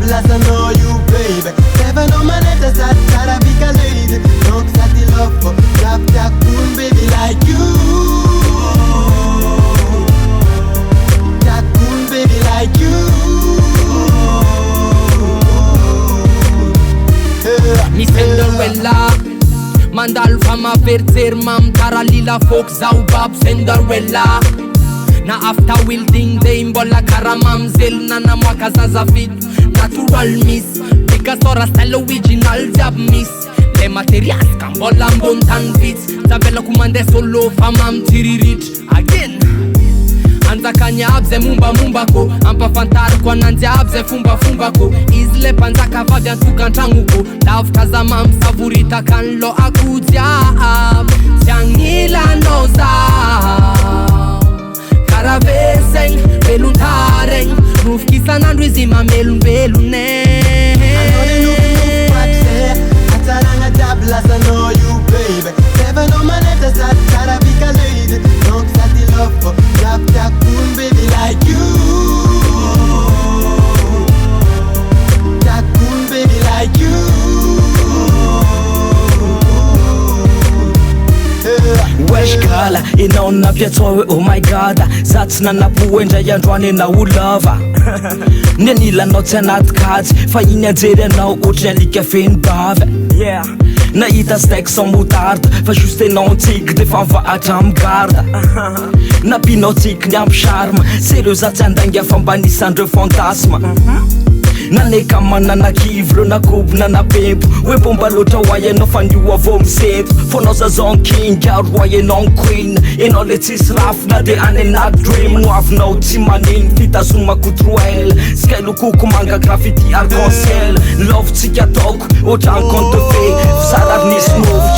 table as I know you, baby. Seven on my letters, I gotta be a lady. Don't set the love for drop that cool baby like you. That cool baby like you. Mi Cinderella Mandal fama verzer mam tara lila folk zaubab Cinderella Na after wielding day mbola kara mamzel na mwaka zaza fit natural miss Bika stora style original jab miss Le materials kan mbola mbontan fit Tabela kumande solo fama mtiririt Again Anza kanyabze mumba mumba ko Ampa fantar kwa nandiabze fumba fumba ko Izle panza kavavya tukantrangu ko Love kazama msavurita kanlo akudya Siangila noza Karaveseng beluntareng Roof kisa nandwizima melun belune I know they look move back there Ataranga double as I know you, baby. Seven on my letters, I gotta be a lady. Don't set the love for drop that cool baby like you. That cool baby like you. Wesh girl, inaona piatowe oh my god Zatsina napoendra iandroany na o lova Nianilanao tsy anaty kajy Fa iny anjery anao ohatry alika feno bava Yeah Nahita steak sans moutarde Fa juste enao antsiky defa mivahatra amy garda Napinao tsikiny ampy charme Sereo za tsy andainga fambanisandreo fantasma Naneka mananakivro nakobona napempo Hoe bomba loatra hoay anao fa nio avao misento Fonao zazon king aroay anao queen Enao le tsisy rafina de any anaty dream Noavinao tsy maniny fitazomako troel Sky lokoko manga graffiti arc-en-ciel Love tsika ataoko ohatran'ny conte fe Fisarary nisy novo